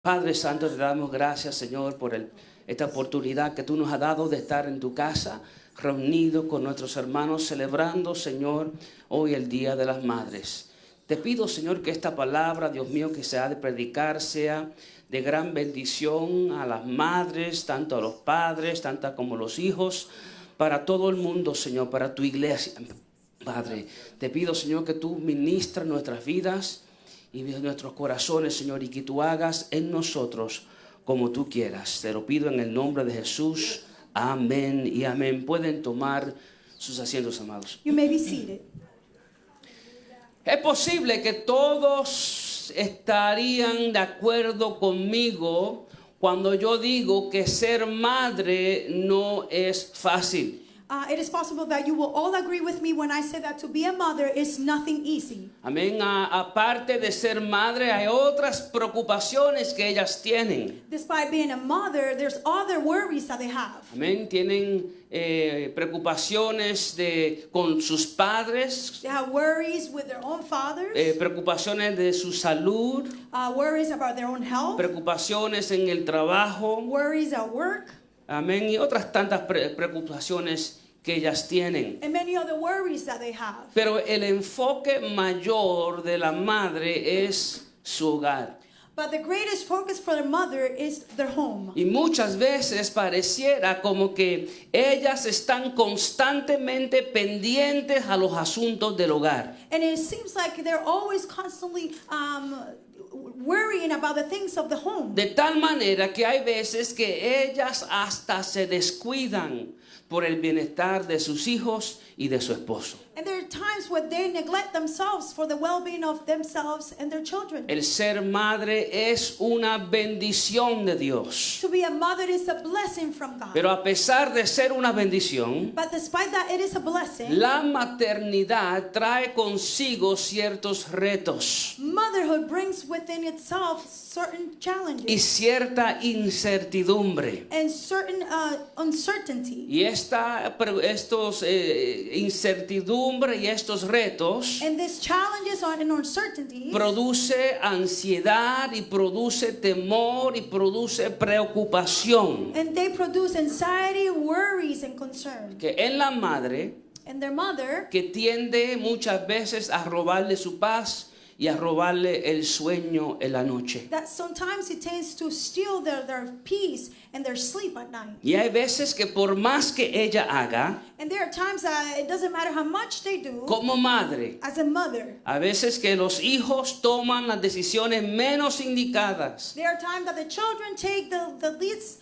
Padre Santo, te damos gracias, Señor, por esta oportunidad que tú nos has dado de estar en tu casa, reunidos con nuestros hermanos, celebrando, Señor, hoy el Día de las Madres. Te pido, Señor, que esta palabra, Dios mío, que se ha de predicar, sea de gran bendición a las madres, tanto a los padres, tanto como a los hijos, para todo el mundo, Señor, para tu iglesia. Padre, te pido, Señor, que tú ministras nuestras vidas y nuestros corazones, Señor, y que tú hagas en nosotros como tú quieras. Te lo pido en el nombre de Jesús. Amén y amén. Pueden tomar sus asientos, amados. You may be seated. Es posible que todos estarían de acuerdo conmigo cuando yo digo que ser madre no es fácil. It is possible that you will all agree with me when I say that to be a mother is nothing easy. Amén. Aparte de ser madre, hay otras preocupaciones que ellas tienen. Despite being a mother, there's other worries that they have. Amén. Tienen preocupaciones con sus padres, They have worries with their own fathers, preocupaciones de su salud, worries about their own health, preocupaciones en el trabajo. worries at work, Amén. Y otras tantas preocupaciones que ellas tienen. and many other worries that they have. Pero el enfoque mayor de la madre es su hogar. But the greatest focus for the mother is their home. Y muchas veces pareciera como que ellas están constantemente pendientes a los asuntos del hogar. And it seems like they're always constantly worrying about the things of the home. De tal manera que hay veces que ellas hasta se descuidan por el bienestar de sus hijos y de su esposo. And there are times when they neglect themselves for the well-being of themselves and their children. El ser madre es una bendición de Dios. To be a mother is a blessing from God. Pero a pesar de ser una bendición, But despite that it is a blessing, la maternidad trae consigo ciertos retos motherhood brings within itself certain y challenges cierta incertidumbre. and certain uncertainty. Y estos incertidumbre y estos retos And these challenges and uncertainties produce ansiedad y produce temor y produce preocupación. and they produce anxiety, worries, and concern. Que en la madre, And their mother, que tiende muchas veces a robarle su paz y a robarle el sueño en la noche. that sometimes it tends to steal their peace and their sleep at night. Y hay veces que por más que ella haga, And there are times that it doesn't matter how much they do, como madre, as a mother, a veces que los hijos toman las decisiones menos indicadas. there are times that the children take the least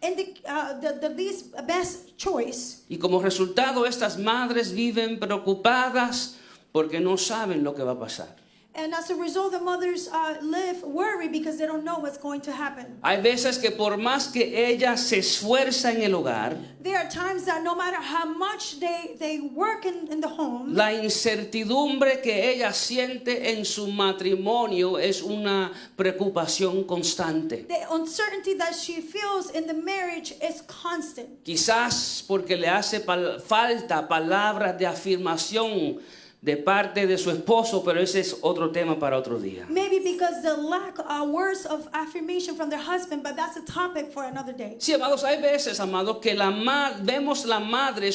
the least best choice. Y como resultado, estas madres viven preocupadas porque no saben lo que va a pasar. And as a result, the mothers live worried because they don't know what's going to happen. Hay veces que por más que ella se esfuerza en el hogar, There are times that no matter how much they work in the home, la incertidumbre que ella siente en su matrimonio es una preocupación constante. the uncertainty that she feels in the marriage is constant. Quizás porque le hace falta palabras de afirmación de parte de su esposo, pero ese es otro tema para otro día. Maybe because the lack of words of affirmation from their husband, but that's a topic for another day. Sí, amados, hay veces, amados, que vemos la madre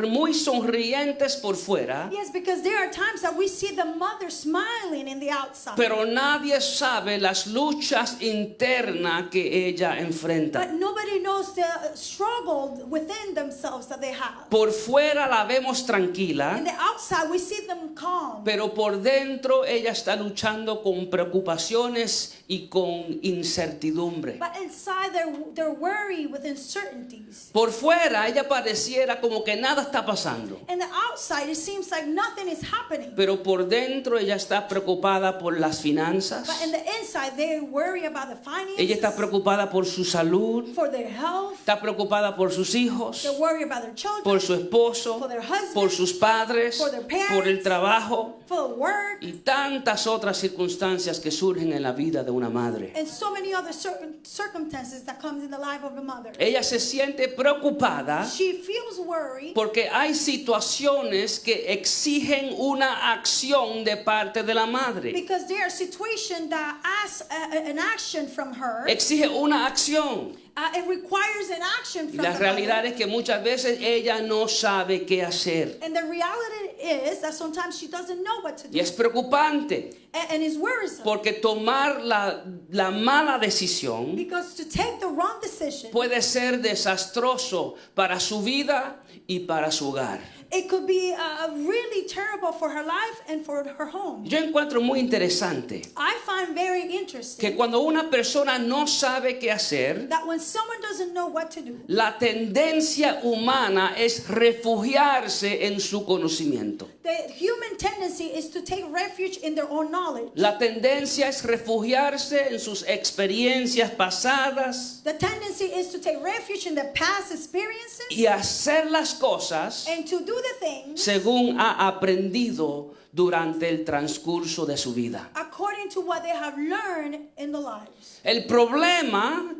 muy sonrientes por fuera, Yes, because there are times that we see the mother smiling in the outside. pero nadie sabe las luchas internas que ella enfrenta. But nobody knows the struggle within themselves that they have. Por fuera la vemos tranquila, In the outside, we see them calm. pero por dentro ella está luchando con preocupaciones y con incertidumbre. But inside, they're worried with uncertainties. Por fuera ella pareciera como que nada está pasando, In the outside, it seems like nothing is happening. pero por dentro ella está preocupada por las finanzas, But in the inside, they worry about the ella está finances, preocupada por su salud, for their health, está preocupada por sus hijos, they worry about their children, por su esposo, for their husband, por sus padres, for their parents, por el trabajo full of work, y tantas otras circunstancias que surgen en la vida de una madre. and so many other circumstances that comes in the life of a mother. Ella se siente preocupada She feels worried porque hay situaciones que exigen una acción de parte de la madre. because there are situations that ask an action from her. Exige una acción. It requires an action Y from la the realidad mother. es que muchas veces ella no sabe qué hacer. And the reality is that sometimes she doesn't know what to do. Y es preocupante And it's worrisome. porque tomar la mala decisión Because to take the wrong decision, puede ser desastroso para su vida y para su hogar. it could be really terrible for her life and for her home. Yo encuentro muy interesante I find very que interesting cuando una persona no sabe qué hacer, that when someone doesn't know what to do, la tendencia humana es refugiarse en su conocimiento. the human tendency is to take refuge in their own knowledge. La tendencia es refugiarse en sus experiencias pasadas The tendency is to take refuge in their past experiences y hacer las cosas and to do the things según ha aprendido durante el transcurso de su vida. according to what they have learned in the lives. El problema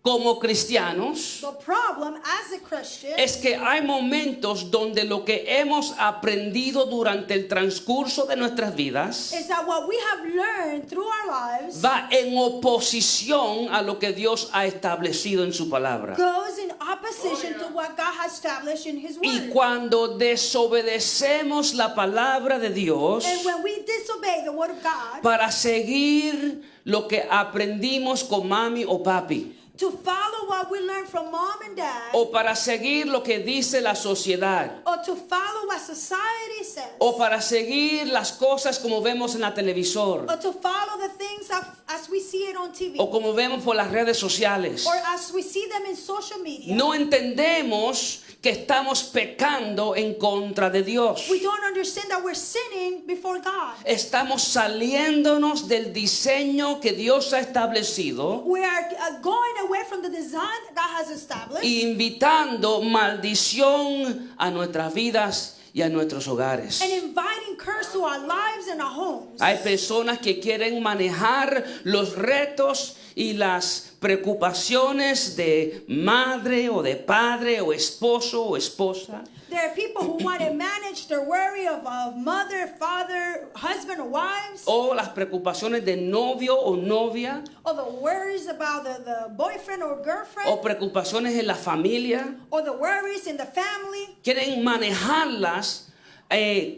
como cristianos The problem as a Christian es que hay momentos donde lo que hemos aprendido durante el transcurso de nuestras vidas is that what we have learned through our lives va en oposición a lo que Dios ha establecido en su palabra. goes in opposition to what God has established in His Y Word. cuando desobedecemos la palabra de Dios And when we disobey the Word of God para seguir lo que aprendimos con mami o papi, to follow what we learned from mom and dad, o para seguir lo que dice la sociedad, or to follow what society says, o para seguir las cosas como vemos en la televisor, or to follow the things as we see it on TV, o como vemos por las redes sociales. or as we see them in social media. No entendemos que estamos pecando en contra de Dios. We don't understand that we're sinning before God. Estamos saliéndonos del diseño que Dios ha establecido We are going away from the design that God has established, e invitando maldición a nuestras vidas y a nuestros hogares. and inviting curse to our lives and our homes. Hay personas que quieren manejar los retos y las preocupaciones de madre o de padre o esposo o esposa. There are people who want to manage their worry of mother, father, husband, or wives, O las preocupaciones de novio o novia, or the worries about the boyfriend or girlfriend, o preocupaciones en la familia. or the worries in the family. Quieren manejarlas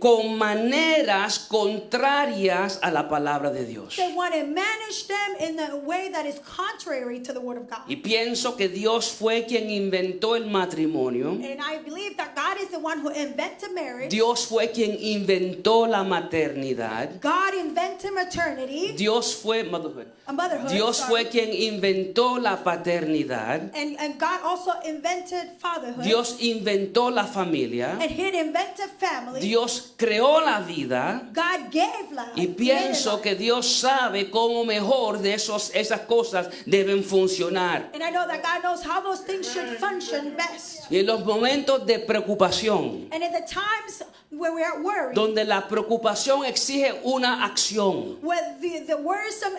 con maneras contrarias a la palabra de Dios. They want to manage them in a way that is contrary to the Word of God. Y pienso que Dios fue quien inventó el matrimonio. And I believe that God is the one who invented marriage. Dios fue quien inventó la maternidad. God invented maternity, Dios fue motherhood. motherhood. Dios sorry. fue quien inventó la paternidad. And God also invented fatherhood. Dios inventó la familia. And He invented family. Dios creó la vida. God gave life. Y pienso que Dios sabe cómo mejor de esas cosas deben funcionar. And I know that God knows how those things should function best. Y en los momentos de preocupación, And in the times where we are worried, donde la preocupación exige una acción where the worrisome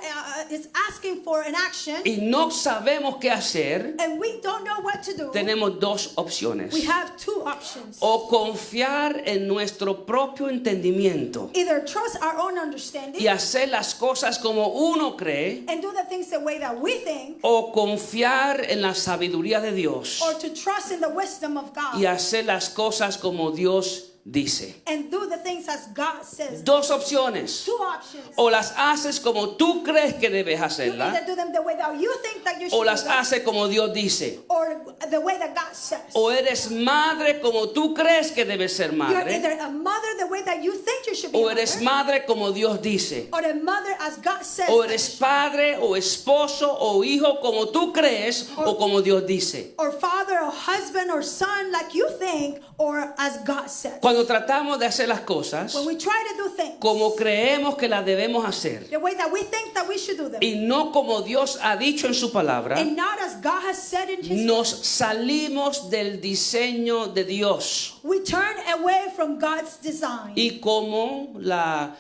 is asking for an action, y no sabemos qué hacer, and we don't know what to do, tenemos dos opciones. we have two options. O confiar en nuestro propio entendimiento Either trust our own understanding y hacer las cosas como uno cree, and do the things the way that we think, o confiar en la sabiduría de Dios or to trust in the wisdom of God y hacer las cosas como Dios dice. and do the things as God says. Dos opciones. Two options. O las haces como tú crees que debes You hacerlas, either do them the way that you think that you should o las do them, haces como Dios dice. or the way that God says. O eres madre como tú crees que debes ser You're madre, either a mother the way that you think you should be, o a eres mother, madre como Dios dice. or a mother as God says. O eres padre o esposo o hijo como tú crees o como Dios dice. Or father a husband or son like you think or as God says. Cuando tratamos de hacer las cosas When we try to do things como creemos que las debemos hacer the way that we think that we should do them, y no como Dios ha dicho en su palabra, and not as God has said in His nos word, salimos del diseño de Dios. we turn away from God's design. Y como la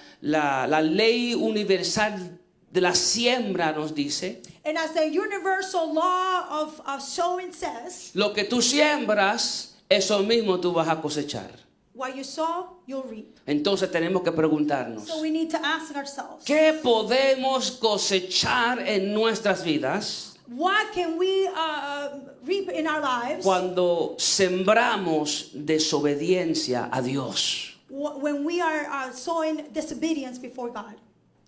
ley universal de la siembra nos dice, And as the universal law of sowing says, lo que tú siembras, eso mismo tú vas a cosechar. what you sow, you'll reap. Entonces tenemos que preguntarnos, So we need to ask ourselves, ¿qué podemos cosechar en nuestras vidas what can we reap in our lives cuando sembramos desobediencia a Dios? when we are sowing disobedience before God?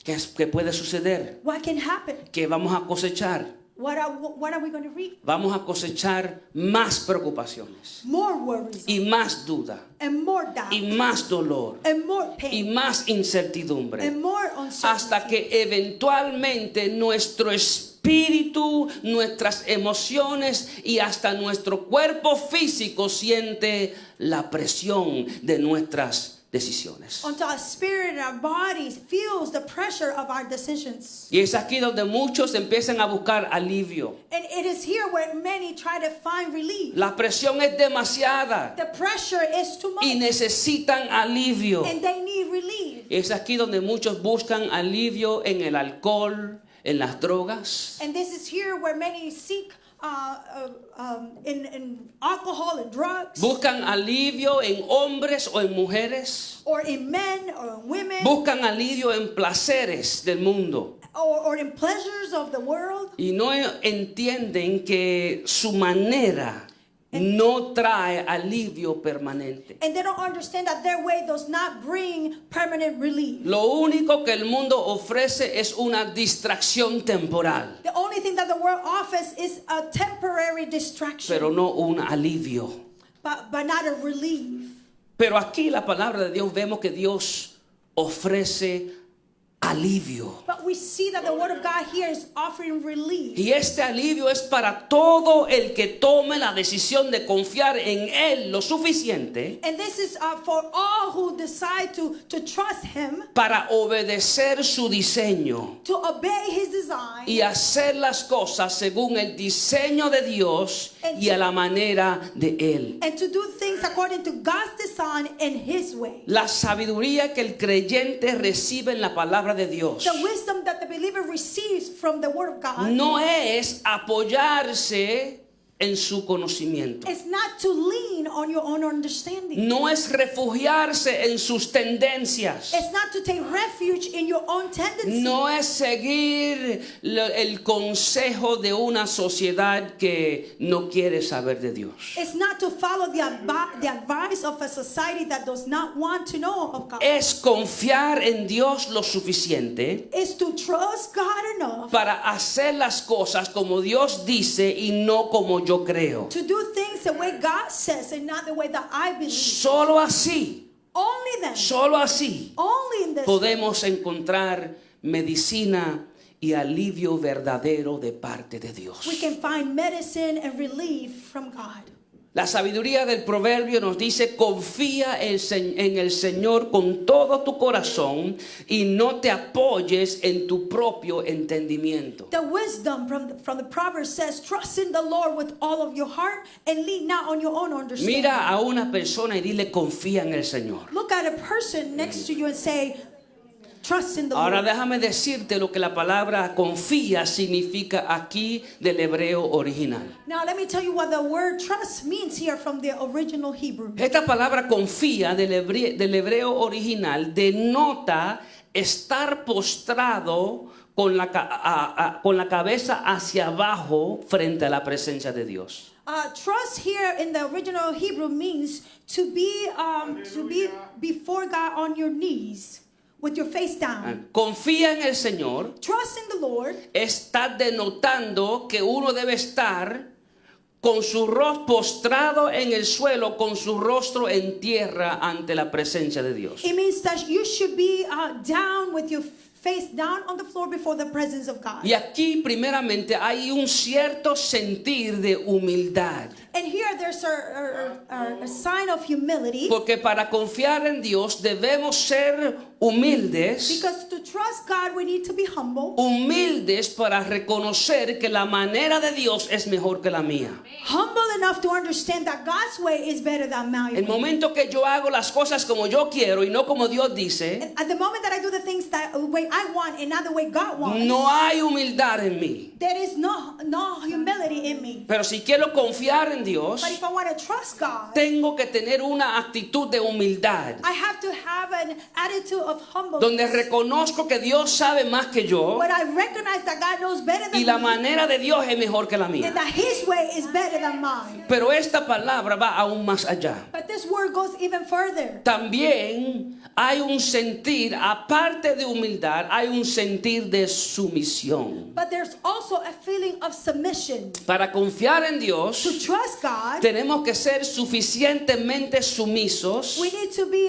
¿Qué puede suceder? What can happen? Que vamos a cosechar. What are we going to reap? Vamos a cosechar más preocupaciones More worries y más duda and more doubt y más dolor and more y pain más incertidumbre, and more hasta uncertainty. que eventualmente nuestro espíritu, nuestras emociones y hasta nuestro cuerpo físico siente la presión de nuestras decisiones. Until our spirit and our bodies feels the pressure of our decisions. Y es aquí donde muchos empiezan a buscar alivio. And it is here where many try to find relief. La presión es demasiada The pressure is too y much necesitan alivio. and they need relief. Es aquí donde muchos buscan alivio en el alcohol, en las drogas. And this is here where many seek in alcohol and drugs, Buscan alivio en hombres o en mujeres. or in men or in women, Buscan alivio en placeres del mundo. or in pleasures of the world. Y no entienden que su manera no trae alivio permanente. And they don't understand that their way does not bring permanent relief. Lo único que el mundo ofrece es una distracción temporal, The only thing that the world offers is a temporary distraction, pero no un alivio. but not a relief. Pero aquí la palabra de Dios vemos que Dios ofrece alivio. But we see that the word of God here is offering relief. Y este alivio es para todo el que tome la decisión de confiar en Él lo suficiente And this is for all who decide to trust Him, para obedecer su diseño to obey His design, y hacer las cosas según el diseño de Dios y a la manera de Él. and to do things according to God's design and His way. La sabiduría que el creyente recibe en la palabra de Dios The wisdom that the believer receives from the word of God no es apoyarse en su conocimiento. is not to lean on your own understanding. No es refugiarse en sus tendencias. It's not to take refuge in your own tendencies. No es seguir el consejo de una sociedad que no quiere saber de Dios. It's not to follow the advice of a society that does not want to know of God. Es confiar en Dios lo suficiente It's to trust God enough para hacer las cosas como Dios dice y no como yo creo. to do things the way God says and not the way that I believe. Solo así, Only then, solo así only in this podemos encontrar medicina y alivio verdadero de parte de Dios. we can find medicine and relief from God. La sabiduría del proverbio nos dice: confía en el Señor con todo tu corazón y no te apoyes en tu propio entendimiento. The wisdom from the Proverbs says, trust in the Lord with all of your heart and lean not on your own understanding. Mira a una persona y dile: confía en el Señor. Look at a person next to you and say, trust in the Ahora Lord. déjame decirte lo que la palabra confía significa aquí del hebreo original. Now let me tell you what the word trust means here from the original Hebrew. Esta palabra confía del hebreo original denota estar postrado con la cabeza hacia abajo frente a la presencia de Dios. Trust here in the original Hebrew means to be before God on your knees with your face down. Confía en el Señor Trust in the Lord está denotando que uno debe estar con su rostro postrado en el suelo, con su rostro en tierra ante la presencia de Dios. It means that you should be down with your face down on the floor before the presence of God. Y aquí primeramente hay un cierto sentir de humildad. And here there's a sign of humility. Porque para confiar en Dios debemos ser humildes. Because to trust God, we need to be humble. Humildes para reconocer que la manera de Dios es mejor que la mía. Humble enough to understand that God's way is better than mine. El momento que yo hago las cosas como yo quiero y no como Dios dice, And at the moment that I do the things that the way I want and not the way God wants, no hay humildad en mí. there is no humility in me. Pero si quiero confiar en Dios, But if I want to trust God, tengo que tener una actitud de humildad, I have to have an attitude of humbleness. donde reconozco que Dios sabe más que yo When I recognize that God knows better than y la me, manera de Dios es mejor que la mía. and that His way is better than mine. Pero esta palabra va aún más allá. But this word goes even further. También hay un sentir, aparte de humildad, hay un sentir de sumisión. But there's also a feeling of submission. Para confiar en To Dios, trust God, tenemos que ser suficientemente sumisos we need to be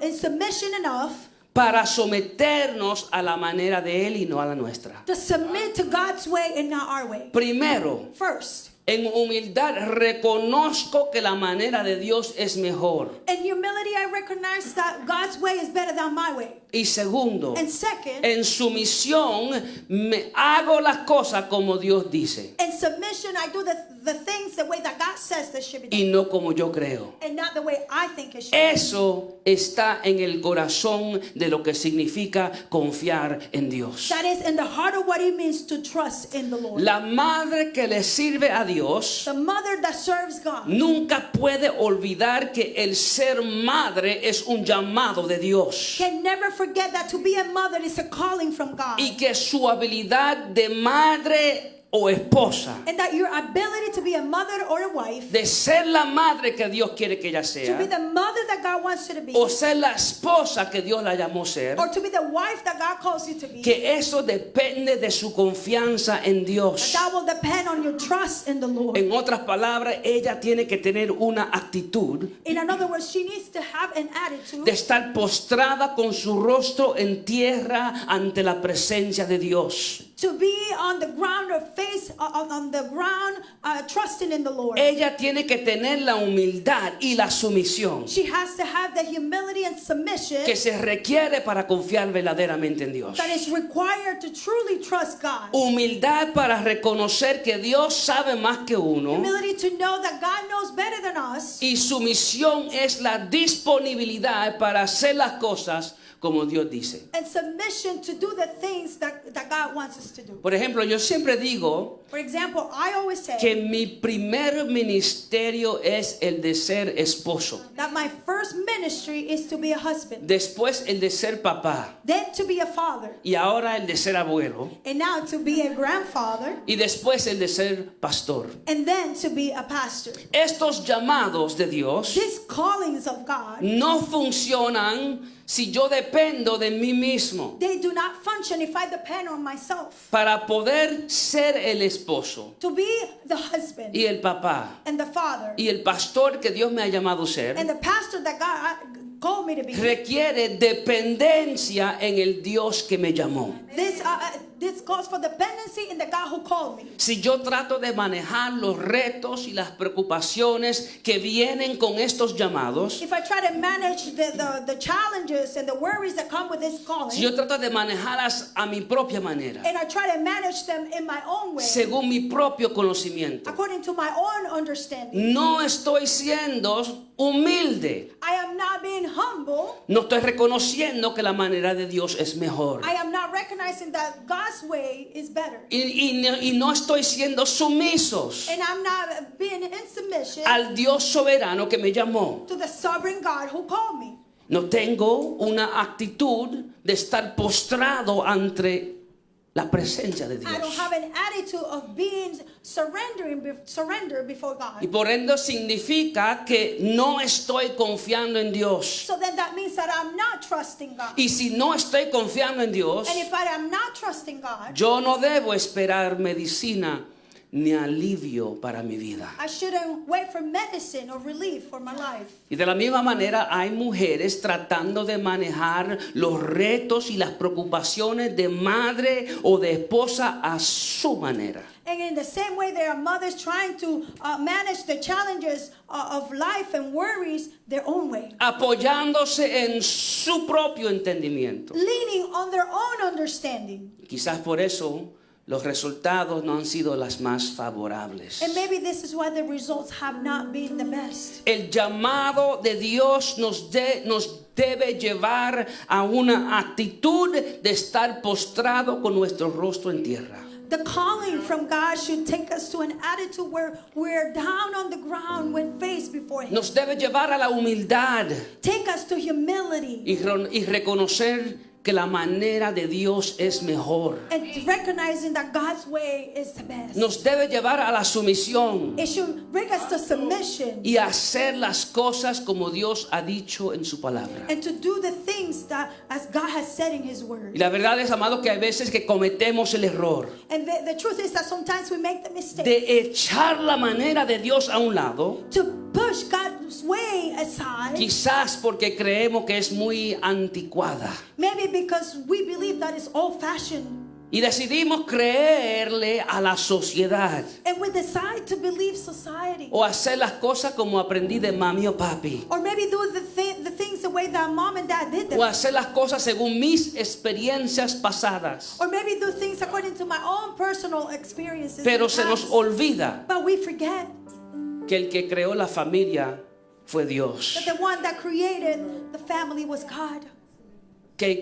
in submission enough para someternos a la manera de Él y no a la nuestra. to submit to God's way and not our way. Primero, First, en humildad reconozco que la manera de Dios es mejor. in humility, I recognize that God's way is better than my way. Y segundo, And second, en sumisión me hago las cosas como Dios dice in submission, I do the things the way that God says they should be done, y no como yo creo. and not the way I think it should be. Eso está en el corazón de lo que significa confiar en Dios. That is in the heart of what it means to trust in the Lord. La madre que le sirve a Dios The mother that serves God nunca puede olvidar que el ser madre es un llamado de Dios can never forget that to be a mother is a calling from God. y que su habilidad de madre o esposa, And that your ability to be a mother or a wife, de ser la madre que Dios quiere que ella to be sea, the mother that God wants you to be, o ser la esposa que Dios la llamó ser, or to be the wife that God calls you to be, que eso depende de su confianza en Dios. that will depend on your trust in the Lord. En otras palabras, ella tiene que tener una actitud In other words, she needs to have an attitude de estar postrada con su rostro en tierra ante la presencia de Dios. to be on the ground or face on the ground, trusting in the Lord. Ella tiene que tener la humildad y la sumisión She has to have the humility and submission que se requiere para confiar verdaderamente en Dios. that is required to truly trust God. Humildad para reconocer que Dios sabe más que uno. Humility to know that God knows better than us. Y sumisión es la disponibilidad para hacer las cosas como Dios dice. And submission to do the things that God wants us to do. Por ejemplo, yo siempre digo For example, I always say que mi primer ministerio es el de ser esposo. that my first ministry is to be a husband, Después el de ser papá. then to be a father, Y ahora el de ser abuelo. and now to be a grandfather, Y después el de ser pastor. and then to be a pastor. Estos llamados de Dios These callings of God, no funcionan si yo dependo de mí mismo. they do not function if I depend on myself. Para poder ser el esposo To be the husband y el papá and the father y el pastor que Dios me ha llamado ser, and the pastor that God called me to be, requiere dependencia en el Dios que me llamó. this calls for dependency in the God who called me. Si yo trato de manejar los retos y las preocupaciones que vienen con estos llamados, If I try to manage the challenges and the worries that come with this calling, si yo trato de manejarlas a mi propia manera, and I try to manage them in my own way, según mi propio conocimiento, according to my own understanding, no estoy siendo humilde. I am not being humble. No estoy reconociendo que la manera de Dios es mejor. I am not recognizing that God's way is better. Y no estoy siendo sumisos And I'm not being in submission al Dios soberano que me llamó. to the sovereign God who called me. No tengo una actitud de estar postrado ante la presencia de I don't Dios. have an attitude of being surrender before Y God. por ende significa que no estoy confiando en Dios. So then that means that I'm not trusting God. Y si no estoy confiando en Dios, And if I am not trusting God, yo no debo esperar medicina ni alivio para mi vida. I shouldn't wait for medicine or relief for my life. Y de la misma manera hay mujeres tratando de manejar los retos y las preocupaciones de madre o de esposa a su manera. And in the same way, there are mothers trying to manage the challenges of life and worries their own way. Apoyándose en su propio entendimiento. Leaning on their own understanding. Quizás por eso los resultados no han sido las más favorables. And maybe this is why the results have not been the best. El llamado de Dios nos debe llevar a una actitud de estar postrado con nuestro rostro en tierra. The calling from God should take us to an attitude where we're down on the ground with face before Him. Nos debe llevar a la humildad Take us to humility y reconocer que la manera de Dios es mejor. and recognizing that God's way is the best. Nos debe llevar a la sumisión It should bring us to submission y hacer las cosas como Dios ha dicho en su palabra. and to do the things that as God has said in His Word. Y la verdad es, amado, que hay veces que cometemos el error And the truth is that sometimes we make the mistake de echar la manera de Dios a un lado, to push God's way aside, quizás porque creemos que es muy anticuada. maybe because we believe that it's old-fashioned. Y decidimos creerle a la sociedad And we decide to believe society. o hacer las cosas como aprendí de mami o papi, Or maybe do the things the way that mom and dad did them. o hacer las cosas según mis experiencias pasadas. Or maybe do things according to my own personal experiences. Pero in the se nos past. olvida But we forget que el que creó la familia fue Dios. that the one that created the family was God. Que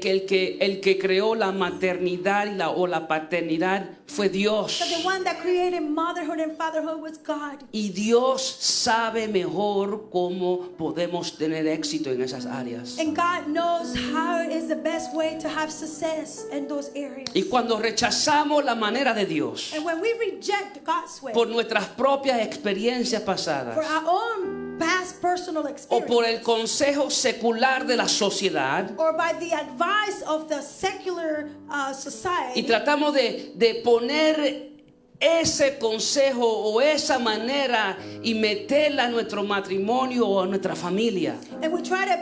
el que creó la maternidad o la paternidad fue Dios. That the one that created motherhood and fatherhood was God. Y Dios sabe mejor cómo podemos tener éxito en esas áreas. And God knows how is the best way to have success in those areas. Y cuando rechazamos la manera de Dios And when we reject God's way por nuestras propias experiencias pasadas for our own past personal o por el experience consejo secular de la sociedad or by the advice of the secular y society, tratamos de poner ese consejo o esa manera y meterla a nuestro matrimonio o a nuestra familia, and we try to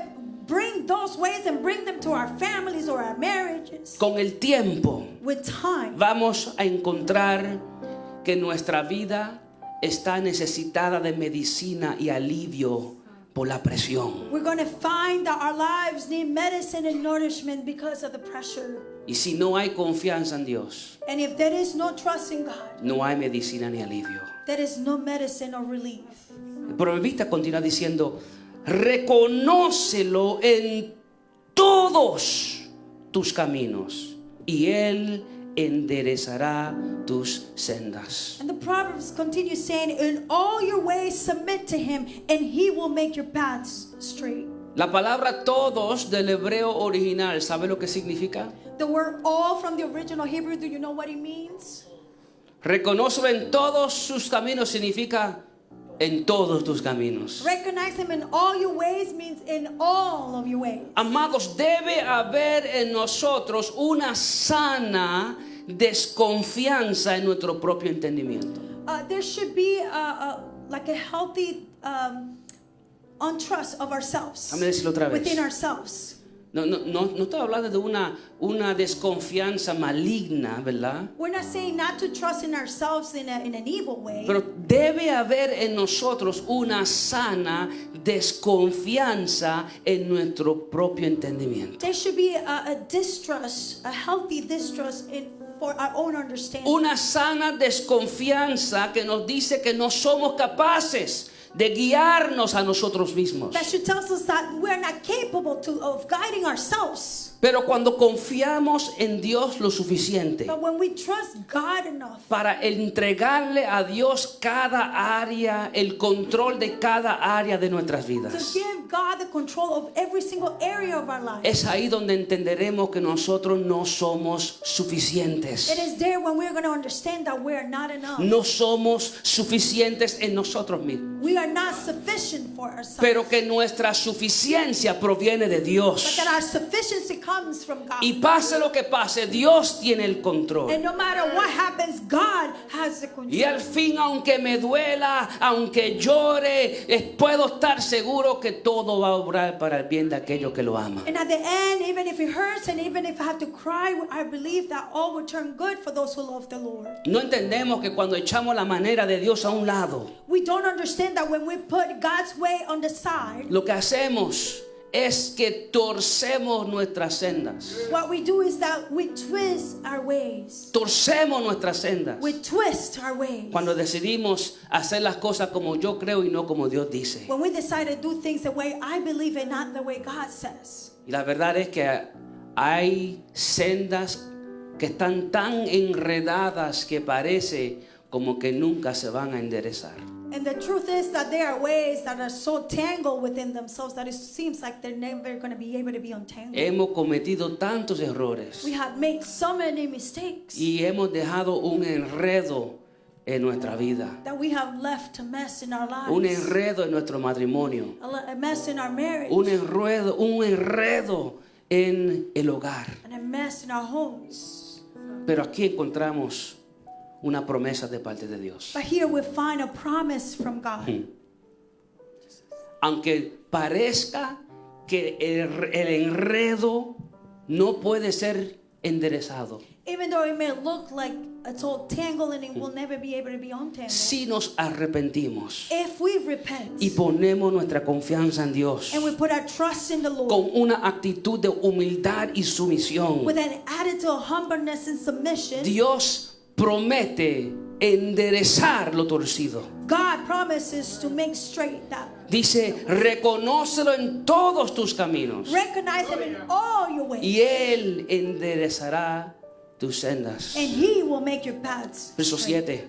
bring those ways and bring them to our families or our marriages, con el tiempo with time vamos a encontrar que nuestra vida está necesitada de medicina y alivio por la presión. we're going to find that our lives need medicine and nourishment because of the pressure. Y si no hay confianza en Dios, And if there is no trust in God, no hay medicina ni alivio. there is no medicine or relief. El proverbista continúa diciendo: reconócelo en todos tus caminos y Él enderezará tus sendas. And the Proverbs continue saying, in all your ways submit to Him, and He will make your paths straight. La palabra todos del hebreo original, ¿sabe lo que significa? The word all from the original Hebrew, do you know what it means? Reconócelo en todos sus caminos significa en todos tus caminos. Recognize Him in all your ways means in all of your ways. Amados, debe haber en nosotros una sana desconfianza en nuestro propio entendimiento. There should be like a healthy untrust of ourselves, Déjame decirlo otra vez. within ourselves. No estoy hablando de una desconfianza maligna, ¿verdad? We're not saying not to trust in ourselves in an evil way. Pero debe haber en nosotros una sana desconfianza en nuestro propio entendimiento. There should be a distrust, a healthy distrust for our own understanding. Una sana desconfianza que nos dice que no somos capaces de guiarnos a nosotros mismos. That should tell us that we're not capable of guiding ourselves. Pero cuando confiamos en Dios lo suficiente But when we trust God enough para entregarle a Dios cada área, el control de cada área de nuestras to vidas, give God the control of every single area of our life. Es ahí donde entenderemos que nosotros no somos suficientes. It is there when we're going to understand that we are not enough. No somos suficientes en nosotros mismos. We are not sufficient for ourselves. Pero que nuestra suficiencia proviene de But Dios. that our sufficiency comes from God. Y pase lo que pase, Dios tiene el control. And no matter what happens, God has the control. Y al fin, aunque me duela, aunque llore, puedo estar seguro que todo va a obrar para el bien de aquellos que lo aman. And at the end, even if it hurts and even if I have to cry, I believe that all will turn good for those who love the Lord. No entendemos que cuando echamos la manera de Dios a un lado, We don't understand that when we put God's way on the side, lo que hacemos es que torcemos nuestras sendas. what we do is that we twist our ways. Torcemos nuestras sendas. We twist our ways. Cuando decidimos hacer las cosas como yo creo y no como Dios dice. When we decide to do things the way I believe and not the way God says. Y la verdad es que hay sendas que están tan enredadas que parece como que nunca se van a enderezar. And the truth is that there are ways that are so tangled within themselves that it seems like they're never going to be able to be untangled. Hemos cometido tantos errores We have made so many mistakes y hemos dejado un enredo en nuestra vida, that we have left a mess in our un lives, enredo en nuestro matrimonio, a mess in our marriage, un enredo en el hogar. and a mess in our homes. Pero aquí encontramos una promesa de parte de Dios. But here we find a promise from God. Aunque parezca que el enredo no puede ser enderezado, Even though it may look like it's all tangled and it will never be able to be untangled. si nos arrepentimos If we repent y ponemos nuestra confianza en Dios and we put our trust in the Lord con una actitud de humildad y sumisión, with an attitude of humbleness and submission, Dios promete enderezar lo torcido. God promises to make straight that. Dice, reconócelo en todos tus caminos Recognize Him in all your ways, y Él enderezará tus sendas. and He will make your paths Verso straight. 7.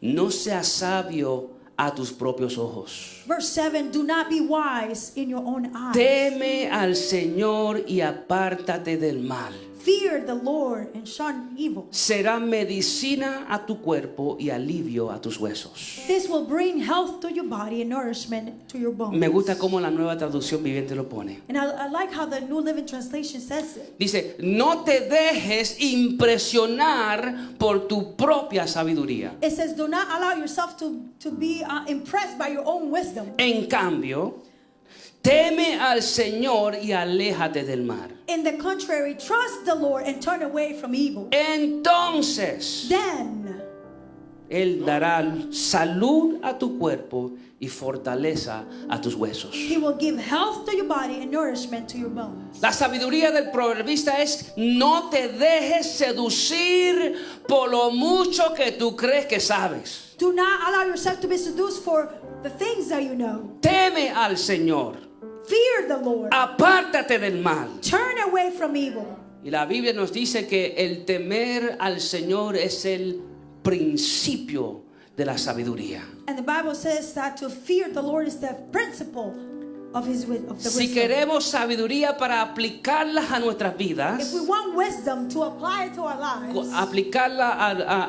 No seas sabio a tus propios ojos. Verse 7, do not be wise in your own eyes. Teme al Señor y apártate del mal. Fear the Lord and shun evil. Será medicina a tu cuerpo y alivio a tus huesos. This will bring health to your body and nourishment to your bones. Me gusta cómo la nueva traducción viviente lo pone. And I like how the New Living Translation says it. Dice, no te dejes impresionar por tu propia sabiduría. It says, do not allow yourself to be impressed by your own wisdom. En cambio, teme al Señor y aléjate del mal. In the contrary, trust the Lord and turn away from evil. Entonces, Then Él dará salud a tu cuerpo y fortaleza a tus huesos. He will give health to your body and nourishment to your bones. La sabiduría del proverbista es: no te dejes seducir por lo mucho que tú crees que sabes. Do not allow yourself to be seduced for the things that you know. Teme al Señor. Fear the Lord. Apártate del mal. Turn away from evil. Y la Biblia nos dice que el temer al Señor es el principio de la sabiduría. And the Bible says that to fear the Lord is the principle of the Si wisdom. queremos sabiduría para aplicarla a nuestras If vidas, we want wisdom to apply it to our lives, aplicarla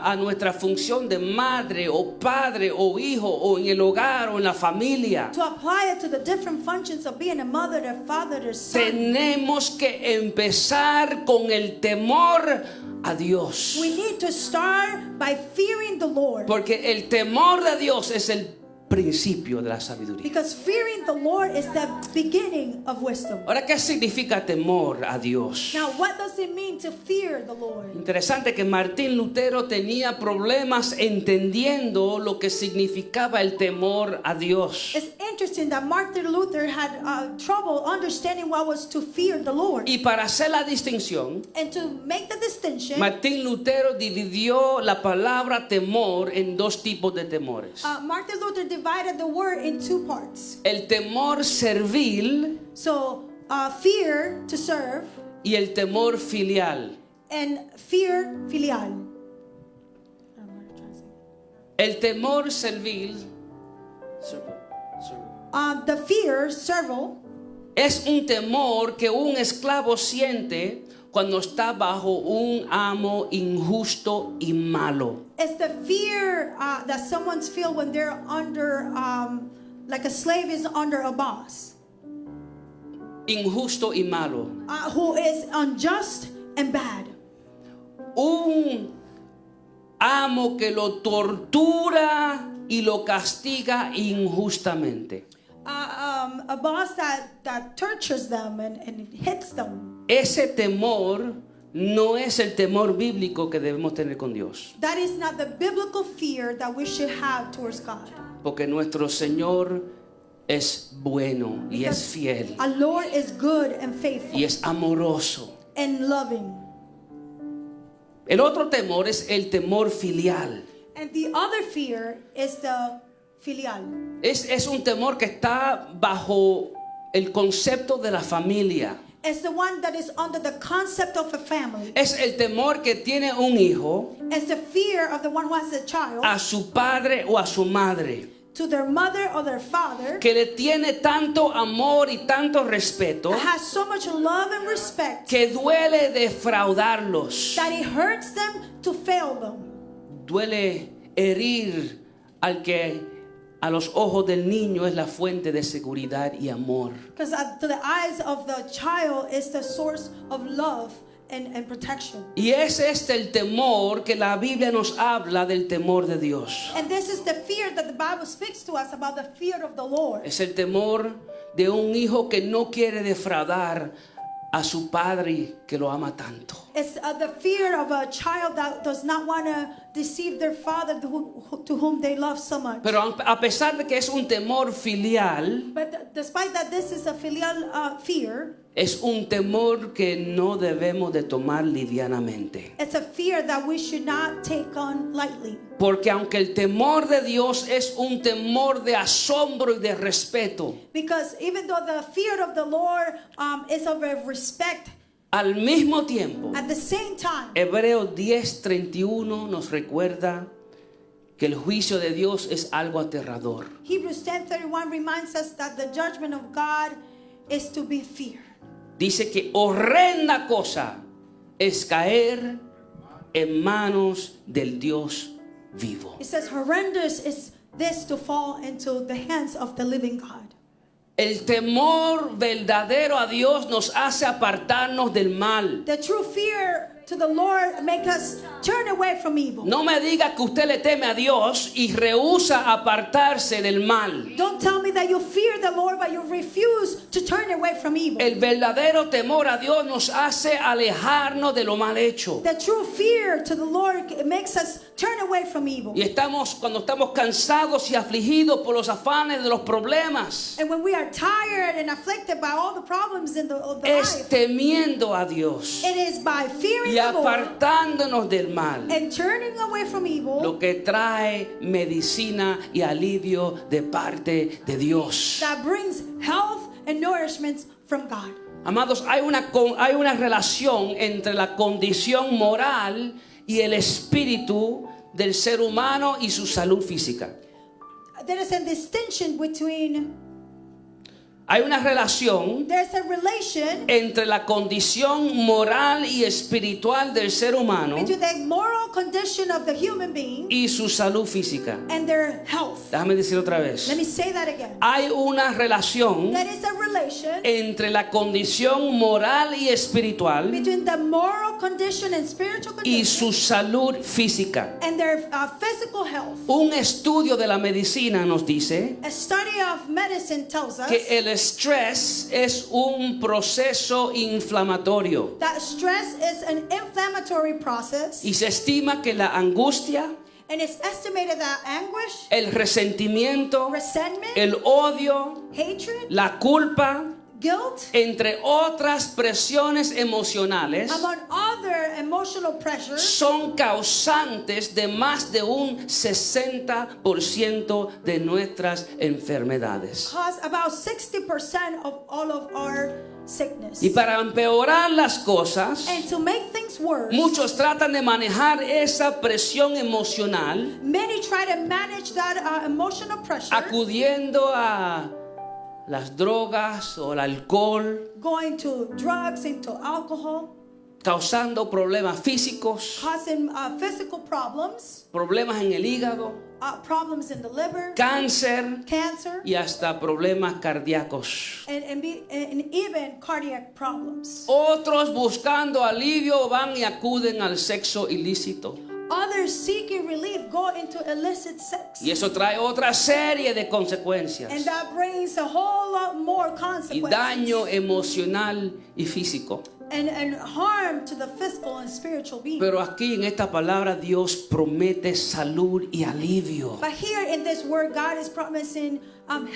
a nuestra función de madre o padre o hijo o en el hogar o en la familia, to apply it to the different functions of being a mother, a father, a son, tenemos que empezar con el temor a Dios. we need to start by fearing the Lord. Porque el temor de Dios es el principio de la sabiduría. Because fearing the Lord is the beginning of wisdom. Ahora, ¿qué significa temor a Dios? Now, what does it mean to fear the Lord? Interesante que Martín Lutero tenía problemas entendiendo lo que significaba el temor a Dios. It's interesting that Martin Luther had trouble understanding what was to fear the Lord. Y para hacer la distinción, And to make the distinction, Martín Lutero dividió la palabra temor en dos tipos de temores. Martin Luther divided the word in two parts. El temor servil So, fear to serve y el temor filial. and fear filial. El temor servil The fear, serval, es un temor que un esclavo siente cuando está bajo un amo injusto y malo. is the fear that someone's feel when they're under, like a slave is under a boss, Injusto y malo. who is unjust and bad. Un amo que lo tortura y lo castiga injustamente. A boss that tortures them and hits them. Ese temor no es el temor bíblico que debemos tener con Dios. That is not the biblical fear that we should have towards God. Porque nuestro Señor es bueno y es fiel Our Lord is good and faithful y es amoroso. and loving. El otro temor es el temor filial. And the other fear is the filial. Es un temor que está bajo el concepto de la familia. It's the one that is under the concept of a family. Es el temor que tiene un hijo It's the fear of the one who has a child a su padre o a su madre, to their mother or their father que le tiene tanto amor y tanto respeto that has so much love and respect que duele defraudarlos, that it hurts them to fail them. duele herir al que a los ojos del niño es la fuente de seguridad y amor. Because to the eyes of the child is the source of love and protection. Y es el temor que la Biblia nos habla del temor de Dios. And this is the fear that the Bible speaks to us about, the fear of the Lord. Es el temor de un hijo que no quiere defraudar a su padre que lo ama tanto. It's the fear of a child that does not want to deceive their father to whom they love so much. Pero a pesar de que es un temor filial, But despite that this is a filial fear, es un temor que no debemos de tomar livianamente. it's a fear that we should not take on lightly. Porque aunque el temor de Dios es un temor de asombro y de respeto, Because even though the fear of the Lord is of a respect, al mismo tiempo, at the same time, Hebreos 10:31 nos recuerda que el juicio de Dios es algo aterrador. Hebrews 10:31 reminds us that the judgment of God is to be feared. Dice que horrenda cosa es caer en manos del Dios vivo. It says horrendous is this to fall into the hands of the living God. El temor verdadero a Dios nos hace apartarnos del mal. The true fear to the Lord make us turn away from evil. No me diga que usted le teme a Dios y rehúsa apartarse del mal. Don't tell me that you fear the Lord but you refuse to turn away from evil. El verdadero temor a Dios nos hace alejarnos de lo mal hecho. The true fear to the Lord makes us turn away from evil. Y cuando estamos cansados y afligidos por los afanes de los problemas, And when we are tired and afflicted by all the problems of the es life, temiendo a Dios it is by fearing y the Lord apartándonos del mal and turning away from evil lo que trae medicina y alivio de parte de Dios. that brings health and nourishment from God. Amados, hay una relación entre la condición moral y el espíritu del ser humano y su salud física. There is a distinction between, Hay una relación there's a relation entre la condición moral y espiritual del ser humano between the moral condition of the human being y su salud física. and their health. Déjame decir otra vez. Let me say that again. Hay una relación There is a relation entre la condición moral y espiritual between the moral condition and spiritual y condition su salud física. and their physical health. Un estudio de la medicina nos dice A study of medicine tells us que el estrés es un proceso inflamatorio that stress is an inflammatory process, y se estima que la angustia, and it's estimated that anguish, el resentimiento, resentment, el odio, hatred, la culpa, guilt, entre otras presiones emocionales, among other emotional pressures, son causantes de más de un 60% de nuestras enfermedades. cause about 60% of all of our sickness. Y para empeorar las cosas, And to make things worse, muchos tratan de manejar esa presión emocional many try to manage that emotional pressure acudiendo a las drogas o el alcohol, going to drugs, into alcohol, causando problemas físicos, causing physical problems, problemas en el hígado, problems in the liver, cáncer cancer, y hasta problemas cardíacos. and even cardiac problems. Otros buscando alivio van y acuden al sexo ilícito. Others seeking relief go into illicit sex. Y eso trae otra serie de And consecuencias that brings a whole lot more y consequences. daño emocional y físico. And harm to the physical and spiritual being. Pero aquí en esta palabra Dios promete salud y alivio But here in this word, God is promising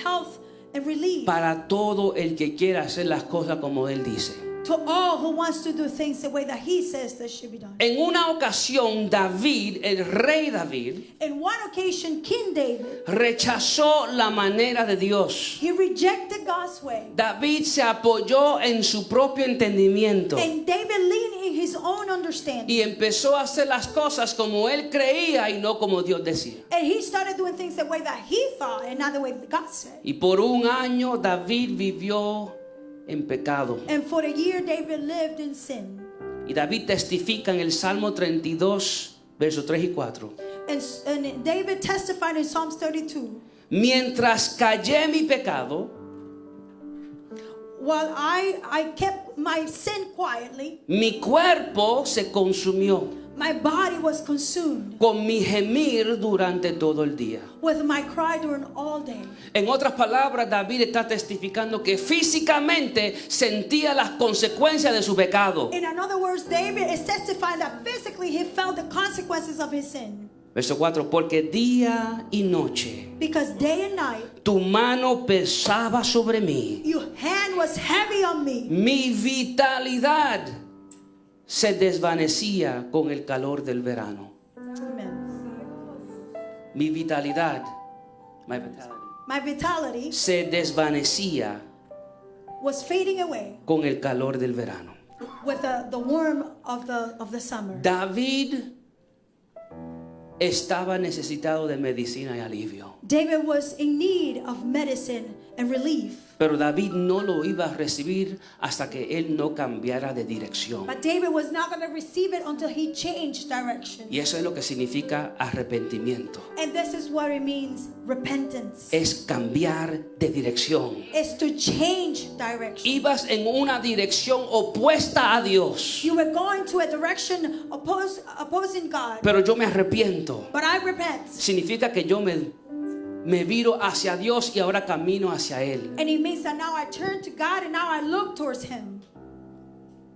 health and relief para todo el que quiera hacer las cosas como Él dice. to all who wants to do things the way that He says they should be done. En una ocasión David, el rey David, In one occasion, King David, rechazó la manera de Dios. he rejected God's way. David se apoyó en su propio entendimiento And David leaned in his own understanding. y empezó a hacer las cosas como él creía y no como Dios decía. And he started doing things the way that he thought and not the way that God said. Y por un año David vivió en pecado. And for a year, David lived in sin. Y David testifica en el Salmo 32, versos 3 y 4. And David testified in Psalms 32, Mientras callé mi pecado, while I kept my sin quietly, mi cuerpo se consumió my body was consumed con mi gemir durante todo el día. with my cry during all day. En otras palabras, David está testificando que físicamente sentía las consecuencias de su pecado. In other words, David is testifying that physically he felt the consequences of his sin. Verso 4, porque día y noche Because day and night, tu mano pesaba sobre mí. your hand was heavy on me. Mi vitalidad se desvanecía con el calor del verano. Amen. Mi vitalidad, My vitality se desvanecía was fading away con el calor del verano. with the warmth of the summer. David estaba necesitado de medicina y alivio. David was in need of medicine and relief. Pero David no lo iba a recibir hasta que él no cambiara de dirección. But David was not going to receive it until he changed direction. Y eso es lo que significa arrepentimiento. And this is what it means, repentance. Es cambiar de dirección. Is to change direction. Ibas en una dirección opuesta a Dios. You were going to a direction opposing God. Pero yo me arrepiento. But I repent. Significa que yo me viro hacia Dios y ahora camino hacia Él. And it means that now I turn to God and now I look towards Him.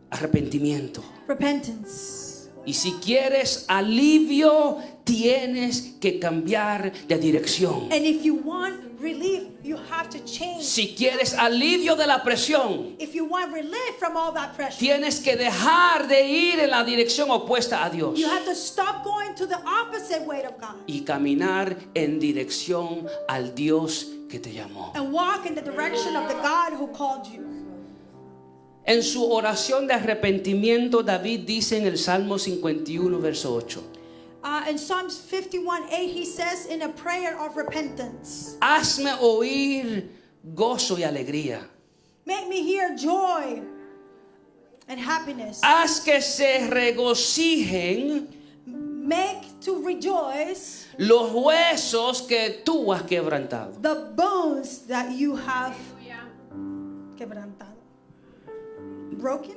Arrepentimiento. Repentance. Y si quieres alivio, tienes que cambiar de dirección. And if you want relief, you have to change. Si quieres alivio de la presión, If you want relief from all that pressure, tienes que dejar de ir en la dirección opuesta a Dios you have to stop going to the opposite way of God y caminar en dirección al Dios que te llamó. and walk in the direction of the God who called you. En su oración de arrepentimiento, David dice en el Salmo 51, verso 8: In Psalms 51:8, he says in a prayer of repentance, hazme oír gozo y alegría. make me hear joy and happiness. Haz que se regocijen Make to rejoice los huesos que tú has quebrantado. the bones that you have quebrantado. Broken?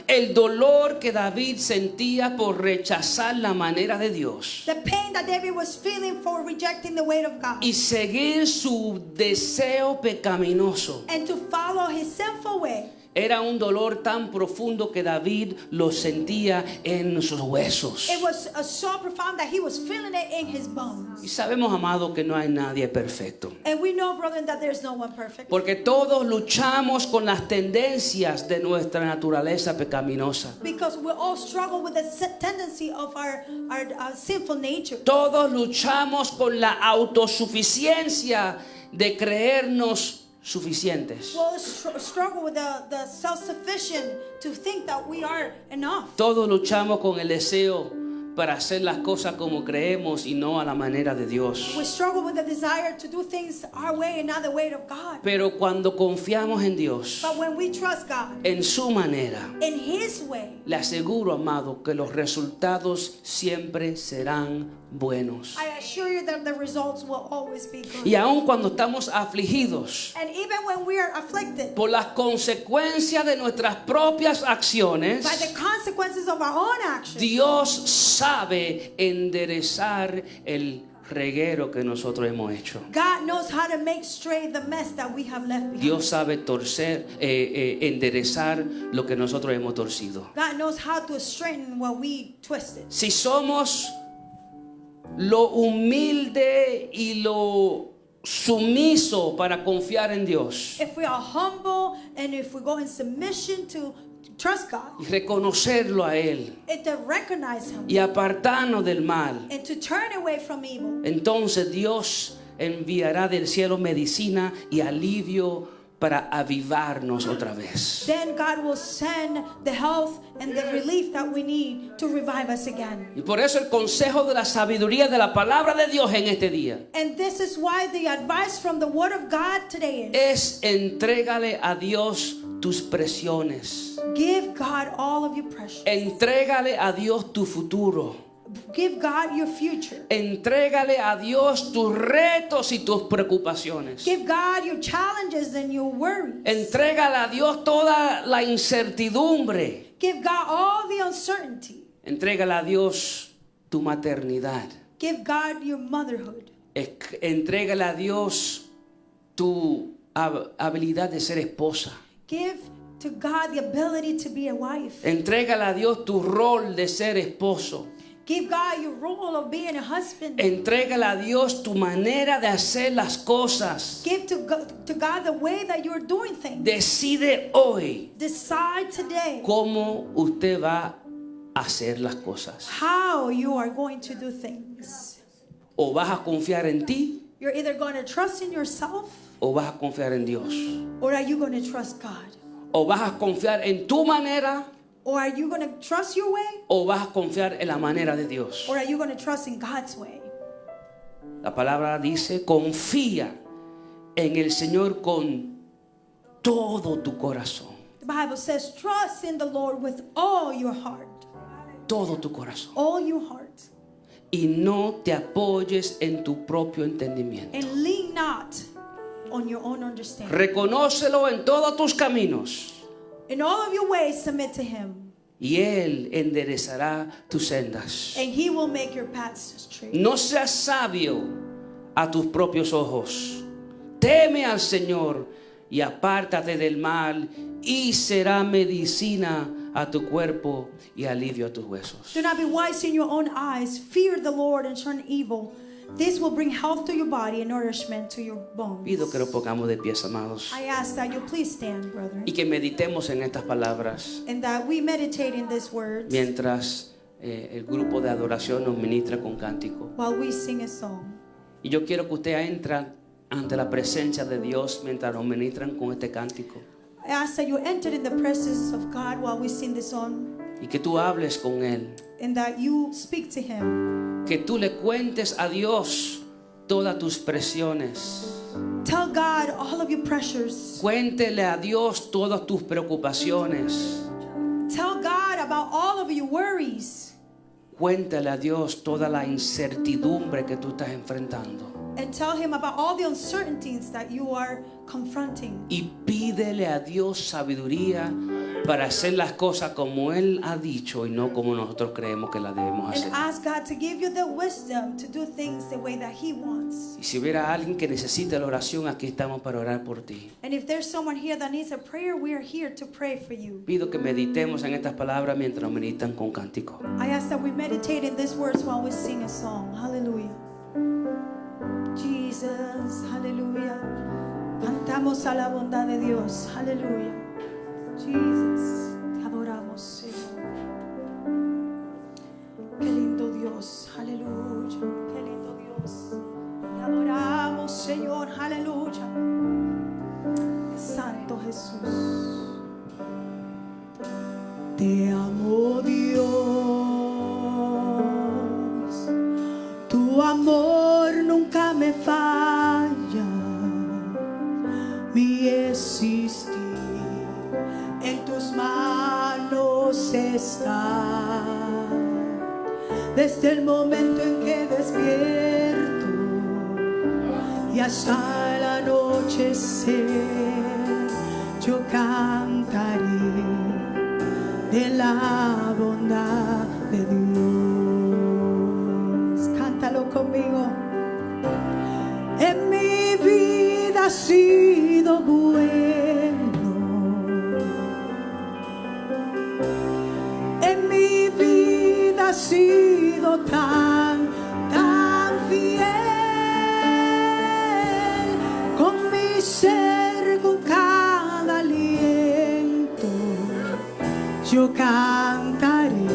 El dolor que David sentía por rechazar la manera de Dios The pain that David was feeling for rejecting the way of God y seguir su deseo pecaminoso and to follow his sinful way. era un dolor tan profundo que David lo sentía en sus huesos. It was so profound that he was feeling it in his bones. Y sabemos, amado, que no hay nadie perfecto, And we know, brother, that there's no one perfect. porque todos luchamos con las tendencias de nuestra naturaleza pecaminosa. Because we all struggle with the tendency of our sinful nature. Todos luchamos con la autosuficiencia de creernos suficientes. We all struggle with the self-sufficient to think that we are enough. Todos luchamos con el deseo para hacer las cosas como creemos y no a la manera de Dios. We struggle with the desire to do things our way and not the way of God. Pero cuando confiamos en Dios, But when we trust God en su manera, in His way, le aseguro, amado, que los resultados siempre serán buenos. I assure you that the results will always be good. Y aun cuando estamos afligidos And even when we are afflicted por las consecuencias de nuestras propias acciones, by the consequences of our own actions, Dios sabe enderezar el reguero que nosotros hemos hecho. God knows how to make straight the mess that we have left behind. Dios sabe enderezar lo que nosotros hemos torcido. God knows how to straighten what we twisted. Si somos lo humilde y lo sumiso para confiar en Dios If we are humble and if we go in submission to trust God y reconocerlo a Él and to recognize Him y apartarnos del mal, and to turn away from evil, entonces Dios enviará del cielo medicina y alivio para avivarnos otra vez. then God will send the health and the relief that we need to revive us again. Y por eso el consejo de la sabiduría de la palabra de Dios en este día And this is why the advice from the Word of God today is es entrégale a Dios tus presiones. give God all of your precious. Entrégale a Dios tu futuro. Give God your future. Entrégale a Dios tus retos y tus preocupaciones. Give God your challenges and your worries. Entrégale a Dios toda la incertidumbre. Give God all the uncertainty. Entrégale a Dios tu maternidad. Give God your motherhood. Entrégale a Dios tu habilidad de ser esposa. Give to God the ability to be a wife. Entrégale a Dios tu rol de ser esposo. Give God your role of being a husband. Entrégale a Dios tu manera de hacer las cosas. Give to God the way that you're doing things. Decide hoy Decide today cómo usted va a hacer las cosas. how you are going to do things. O vas a confiar en ti You're either going to trust in yourself o vas a confiar en Dios. or are you going to trust God? O vas a confiar en tu manera Or are you going to trust your way? o vas a confiar en la manera de Dios. Or are you going to trust in God's way? La palabra dice, confía en el Señor con todo tu corazón. The Bible says, trust in the Lord with all your heart. Todo tu corazón. All your heart. Y no te apoyes en tu propio entendimiento. And lean not on your own understanding. Reconócelo en todos tus caminos In all of your ways, submit to Him. y Él enderezará tus sendas. And He will make your paths straight. No seas sabio a tus propios ojos. Teme al Señor y apártate del mal y será medicina a tu cuerpo y alivio a tus huesos. Do not be wise in your own eyes. Fear the Lord and shun evil. This will bring health to your body and nourishment to your bones. Pido que lo pongamos de pies, amados, I ask that you please stand, brethren, y que meditemos en estas palabras and that we meditate in these words mientras el grupo de adoración nos ministra con cántico. while we sing a song. Y yo quiero que usted entre ante la presencia de Dios mientras nos ministran con este cántico. I ask that you enter in the presence of God while we sing this song, Y que tú hables con Él. and that you speak to Him. Que tú le cuentes a Dios todas tus presiones. Tell God all of your pressures. Cuéntele a Dios todas tus preocupaciones. Tell God about all of your worries. Cuéntale a Dios toda la incertidumbre que tú estás enfrentando. And tell Him about all the uncertainties that you are confronting. Y pídele a Dios sabiduría para hacer las cosas como Él ha dicho y no como nosotros creemos que las debemos hacer. And ask God to give you the wisdom to do things the way that He wants. Y si hubiera alguien que necesite la oración, aquí estamos para orar por ti. And if there's someone here that needs a prayer, we are here to pray for you. Pido que meditemos en estas palabras mientras nos meditan con cántico. I ask that we meditate in these words while we sing a song. Hallelujah. Jesus, hallelujah. Cantamos a la bondad de Dios. Hallelujah. Jesus, te adoramos, Señor. Qué lindo Dios. Aleluya. Qué lindo Dios. Te adoramos, Señor. Aleluya. Santo Jesús. Te amo, Dios. amor nunca me falla, mi existir en tus manos está. Desde el momento en que despierto y hasta el anochecer, yo cantaré de la bondad de Dios. Cántalo conmigo. En mi vida ha sido bueno, en mi vida ha sido tan fiel, con mi ser, con cada aliento, yo cantaré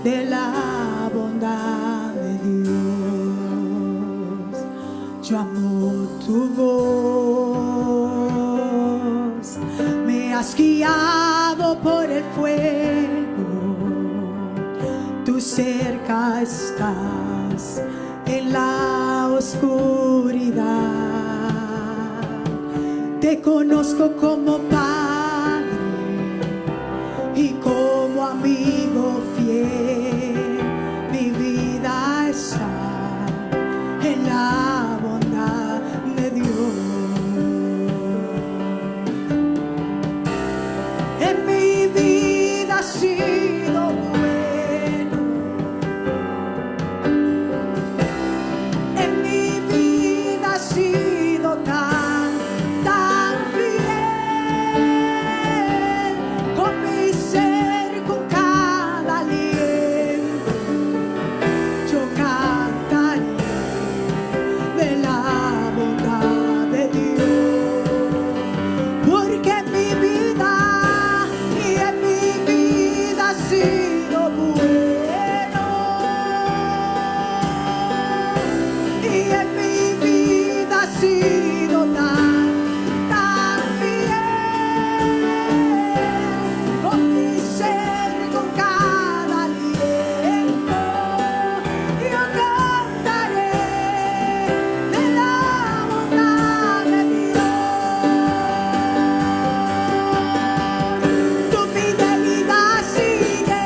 de la bondad de Dios. Yo amo tu voz, me has guiado por el fuego, tú cerca estás en la oscuridad. Te conozco como Padre y como amigo fiel, mi vida está en la bondad de Dios. En mi vida ha sido bueno, en mi vida ha sido tan fiel, con mi ser, con cada aliento, yo cantaré de la bondad de Dios. Porque en mi vida y en mi vida ha sido bueno, y en mi vida ha sido tan fiel, con mi ser, con cada aliento, yo cantaré de la bondad de Dios. Tu fidelidad sigue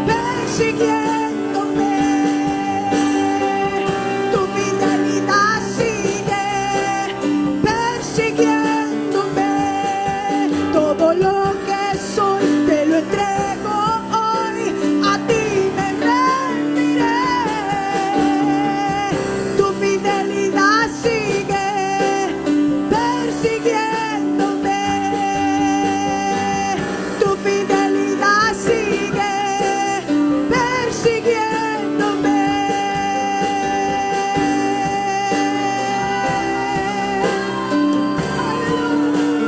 persiguiéndome, tu fidelidad sigue persiguiéndome. Todo lo que soy te lo entrego hoy, a ti me rendiré. Tu fidelidad sigue persiguiéndome, tu fidelidad sigue persiguiéndome.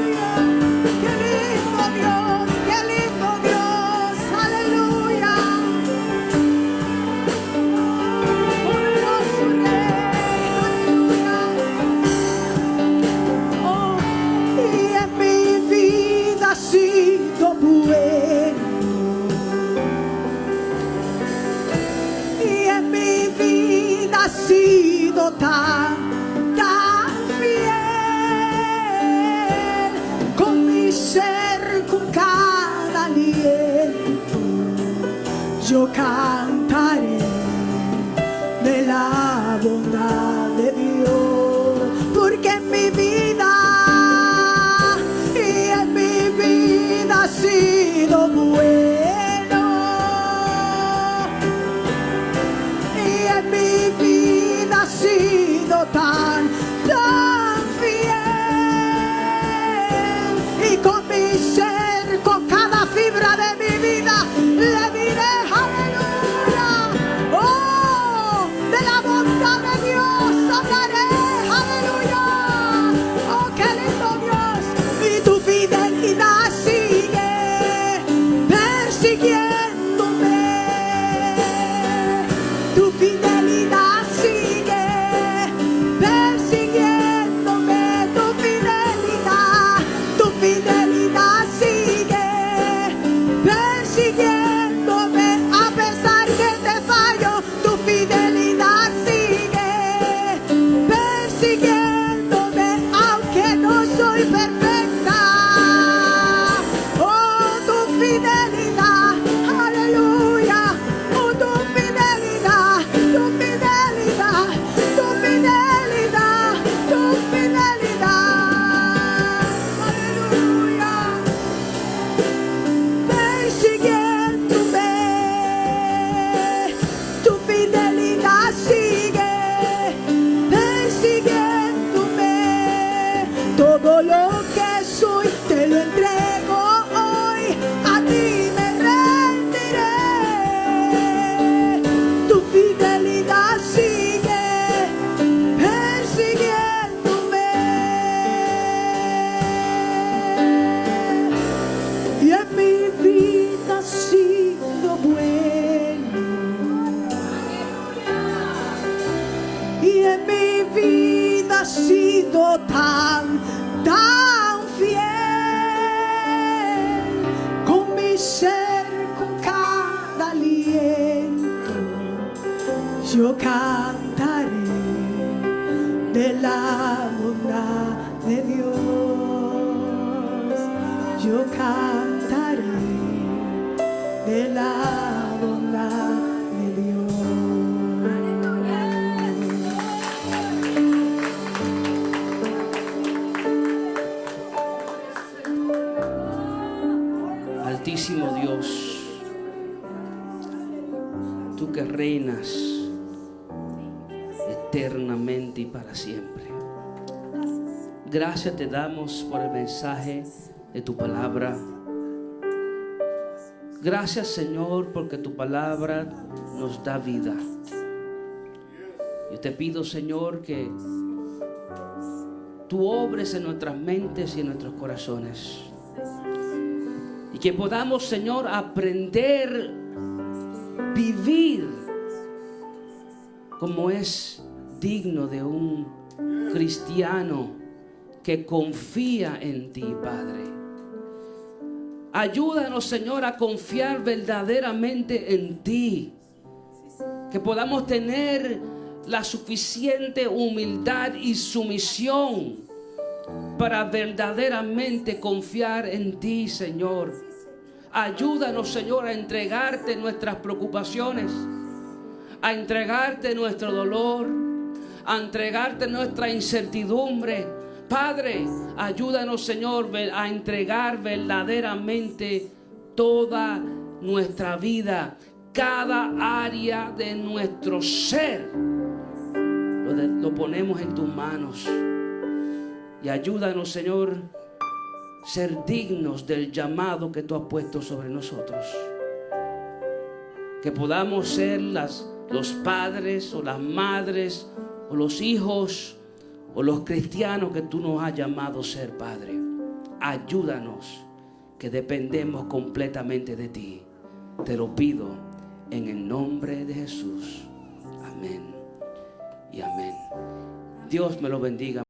Aleluya, qué lindo Dios, aleluya. Poderoso Rey, aleluya. Oh, y en mi vida ha sido bueno, y en mi vida ha sido tan fiel, con mi ser, con cada aliento, yo cantaré de la bondad de Dios. Porque en mi vida y en mi vida ha sido bueno, y en mi vida ha sido tan fiel, y con mi ser, con cada fibra de mi vida, le diré aleluya. Oh, de la bondad de Dios hablaré, aleluya. Oh, qué lindo Dios. Y tu fidelidad sigue persiguiéndome, tu fidelidad sigue persiguiéndome. en mi vida has sido tan fiel. Con mi ser, con cada aliento, yo cantaré de la bondad de Dios. Yo cantaré de la bondad de Dios. Altísimo Dios, tú que reinas eternamente y para siempre, gracias te damos por el mensaje de tu palabra. Gracias, Señor, porque tu palabra nos da vida. Yo te pido, Señor, que tú obres en nuestras mentes y en nuestros corazones, y que podamos, Señor, aprender a vivir como es digno de un cristiano que confía en ti, Padre. Ayúdanos, Señor, a confiar verdaderamente en ti. Que podamos tener la suficiente humildad y sumisión para verdaderamente confiar en ti, Señor. Ayúdanos, Señor, a entregarte nuestras preocupaciones, a entregarte nuestro dolor, a entregarte nuestra incertidumbre. Padre, ayúdanos, Señor, a entregar verdaderamente toda nuestra vida, cada área de nuestro ser. Lo ponemos en tus manos. Y ayúdanos, Señor, ser dignos del llamado que tú has puesto sobre nosotros. Que podamos ser los padres o las madres o los hijos o los cristianos que tú nos has llamado a ser, Padre. Ayúdanos, que dependemos completamente de ti. Te lo pido en el nombre de Jesús. Amén y amén. Dios me lo bendiga.